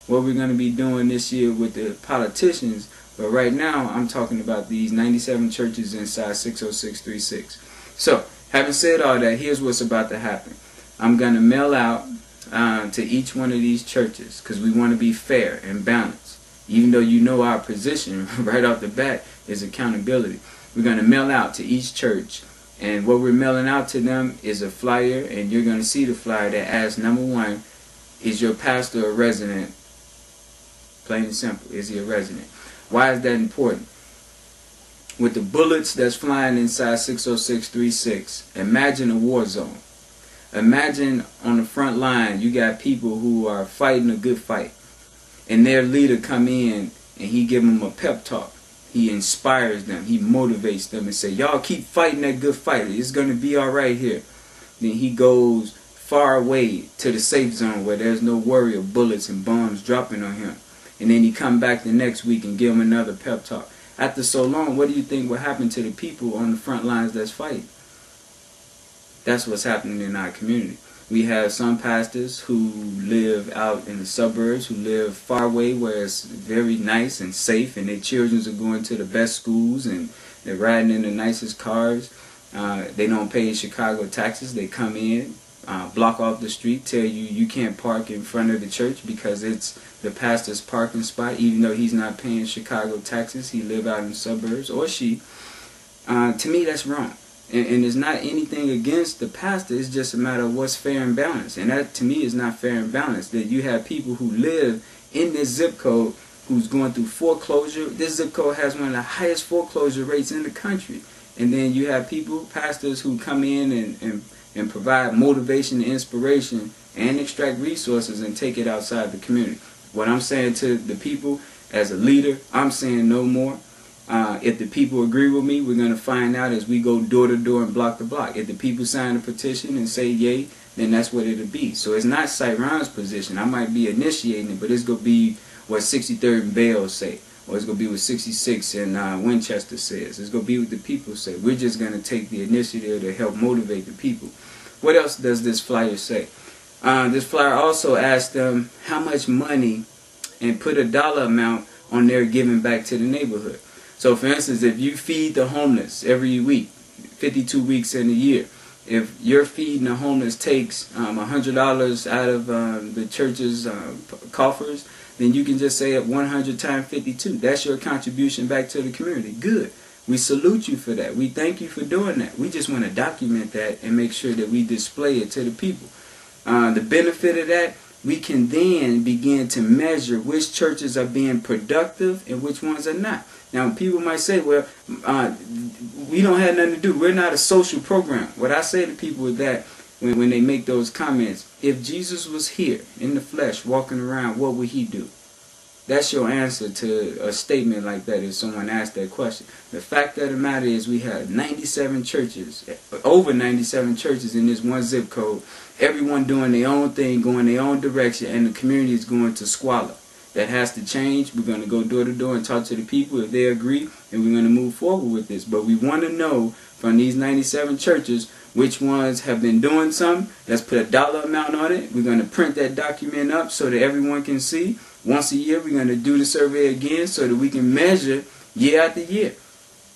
what we're going to be doing this year with the politicians. But right now, I'm talking about these 97 churches inside 60636. So, having said all that, here's what's about to happen. I'm going to mail out to each one of these churches because we want to be fair and balanced. Even though you know our position right off the bat is accountability. We're going to mail out to each church. And what we're mailing out to them is a flyer. And you're going to see the flyer that asks, number one, is your pastor a resident? Plain and simple. Is he a resident? Why is that important? With the bullets that's flying inside 60636, imagine a war zone. Imagine on the front line you got people who are fighting a good fight. And their leader come in and he give them a pep talk. He inspires them. He motivates them and say, y'all keep fighting that good fight. It's going to be all right here. Then he goes far away to the safe zone where there's no worry of bullets and bombs dropping on him. And then he come back the next week and give them another pep talk. After so long, what do you think will happen to the people on the front lines that's fighting? That's what's happening in our community. We have some pastors who live out in the suburbs, who live far away where it's very nice and safe, and their children are going to the best schools and they're riding in the nicest cars. They don't pay Chicago taxes. They come in, block off the street, tell you you can't park in front of the church because it's the pastor's parking spot, even though he's not paying Chicago taxes. He live out in the suburbs, or she. To me, that's wrong. And it's not anything against the pastor. It's just a matter of what's fair and balanced. And that, to me, is not fair and balanced. That you have people who live in this zip code who's going through foreclosure. This zip code has one of the highest foreclosure rates in the country. And then you have people, pastors, who come in and provide motivation and inspiration and extract resources and take it outside the community. What I'm saying to the people as a leader, I'm saying no more. If the people agree with me, we're going to find out as we go door to door and block to block. If the people sign a petition and say yay, then that's what it'll be. So it's not Cyron's position. I might be initiating it, but it's going to be what 63rd and Bale say. Or it's going to be what 66 and Winchester says. It's going to be what the people say. We're just going to take the initiative to help motivate the people. What else does this flyer say? This flyer also asks them how much money and put a dollar amount on their giving back to the neighborhood. So for instance, if you feed the homeless every week, 52 weeks in a year, if your feeding the homeless takes $100 out of the church's coffers, then you can just say it 100 times 52. That's your contribution back to the community. Good. We salute you for that. We thank you for doing that. We just want to document that and make sure that we display it to the people. The benefit of that, we can then begin to measure which churches are being productive and which ones are not. Now, people might say, well, we don't have nothing to do. We're not a social program. What I say to people is that when they make those comments, if Jesus was here in the flesh walking around, what would he do? That's your answer to a statement like that if someone asks that question. The fact of the matter is we have 97 churches, over 97 churches in this one zip code, everyone doing their own thing, going their own direction, and the community is going to squalor. That has to change. We're going to go door to door and talk to the people if they agree, and we're going to move forward with this. But we want to know from these 97 churches which ones have been doing something. Let's put a dollar amount on it. We're going to print that document up so that everyone can see. Once a year, we're going to do the survey again so that we can measure year after year.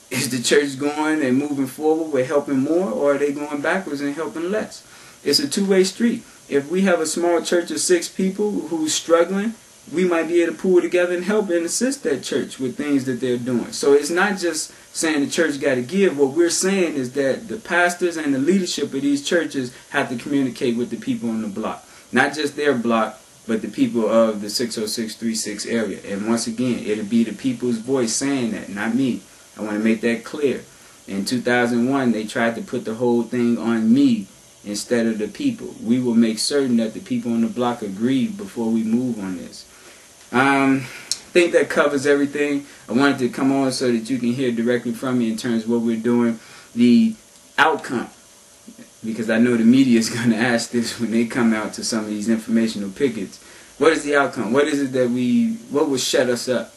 Is the church going and moving forward with helping more, or are they going backwards and helping less? It's a two-way street. If we have a small church of 6 people who's struggling, we might be able to pull together and help and assist that church with things that they're doing. So it's not just saying the church got to give. What we're saying is that the pastors and the leadership of these churches have to communicate with the people on the block. Not just their block, but the people of the 60636 area. And once again, it'll be the people's voice saying that, not me. I want to make that clear. In 2001, they tried to put the whole thing on me instead of the people. We will make certain that the people on the block agree before we move on this. I think that covers everything. I wanted to come on so that you can hear directly from me in terms of what we're doing. The outcome, because I know the media is going to ask this when they come out to some of these informational pickets. What is the outcome? What is it that what will shut us up?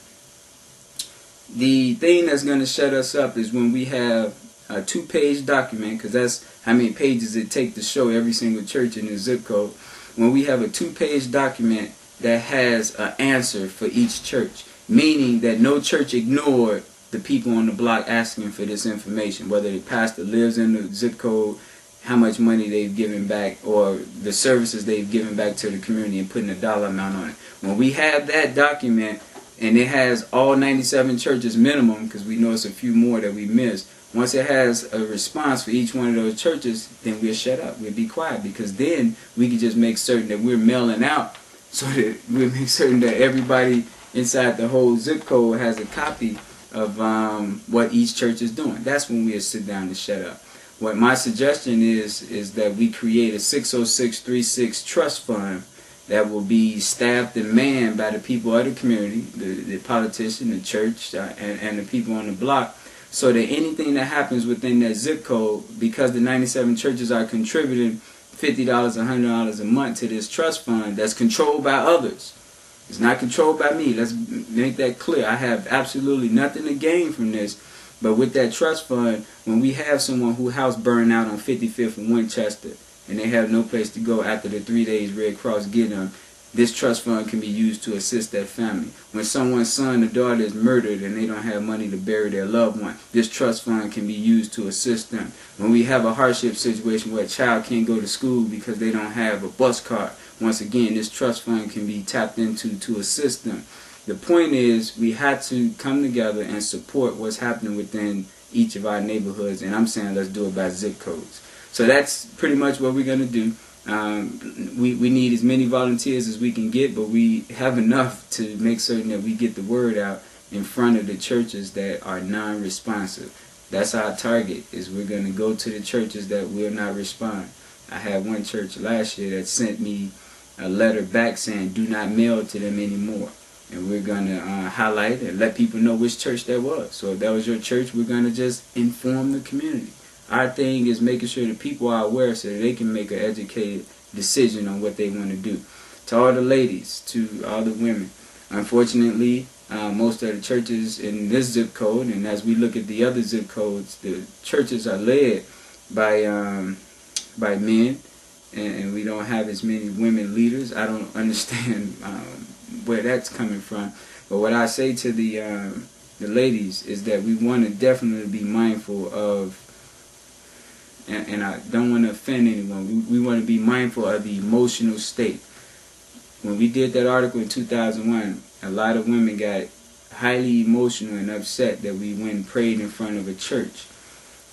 The thing that's going to shut us up is when we have a 2-page document, because that's how many pages it takes to show every single church in the zip code. When we have a 2-page document that has an answer for each church, meaning that no church ignored the people on the block asking for this information, whether the pastor lives in the zip code, how much money they've given back, or the services they've given back to the community, and putting a dollar amount on it. When we have that document, and it has all 97 churches minimum, because we know it's a few more that we missed, once it has a response for each one of those churches, then we'll shut up, we'll be quiet, because then we can just make certain that we're mailing out, so that we'll make certain that everybody inside the whole zip code has a copy of what each church is doing. That's when we'll sit down and shut up. What my suggestion is that we create a 60636 trust fund that will be staffed and manned by the people of the community, the politician, the church, and the people on the block, so that anything that happens within that zip code, because the 97 churches are contributing $50, $100 a month to this trust fund that's controlled by others. It's not controlled by me. Let's make that clear. I have absolutely nothing to gain from this. But with that trust fund, when we have someone whose house burned out on 55th and Winchester, and they have no place to go after the 3 days Red Cross get them, this trust fund can be used to assist that family. When someone's son or daughter is murdered and they don't have money to bury their loved one, this trust fund can be used to assist them. When we have a hardship situation where a child can't go to school because they don't have a bus card, once again, this trust fund can be tapped into to assist them. The point is, we have to come together and support what's happening within each of our neighborhoods, and I'm saying let's do it by zip codes. So that's pretty much what we're going to do. We need as many volunteers as we can get, but we have enough to make certain that we get the word out in front of the churches that are non-responsive. That's our target, is we're going to go to the churches that will not respond. I had one church last year that sent me a letter back saying do not mail to them anymore. And we're going to highlight and let people know which church that was. So if that was your church, we're going to just inform the community. Our thing is making sure that people are aware so that they can make an educated decision on what they want to do. To all the ladies, to all the women, unfortunately, most of the churches in this zip code, and as we look at the other zip codes, the churches are led by men, and we don't have as many women leaders. I don't understand where that's coming from. But what I say to the ladies is that we want to definitely be mindful of, and I don't want to offend anyone, we want to be mindful of the emotional state. When we did that article in 2001, a lot of women got highly emotional and upset that we went and prayed in front of a church.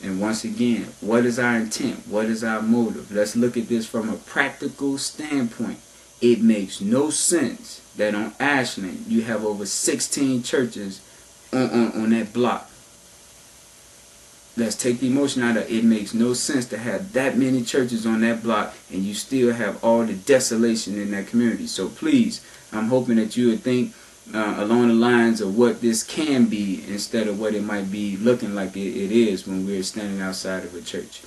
And once again, what is our intent? What is our motive? Let's look at this from a practical standpoint. It makes no sense that on Ashland you have over 16 churches on that block. Let's take the emotion out of it. It makes no sense to have that many churches on that block and you still have all the desolation in that community. So please, I'm hoping that you would think along the lines of what this can be instead of what it might be looking like it is when we're standing outside of a church.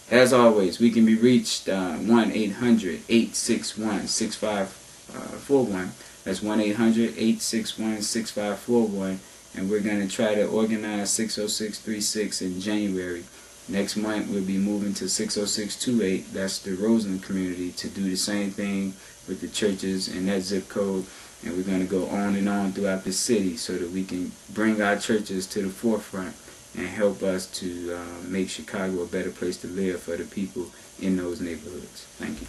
As always, we can be reached 1-800-861-6541. That's 1-800-861-6541. And we're going to try to organize 60636 in January. Next month, we'll be moving to 60628. That's the Roseland community, to do the same thing with the churches in that zip code. And we're going to go on and on throughout the city so that we can bring our churches to the forefront and help us to make Chicago a better place to live for the people in those neighborhoods. Thank you.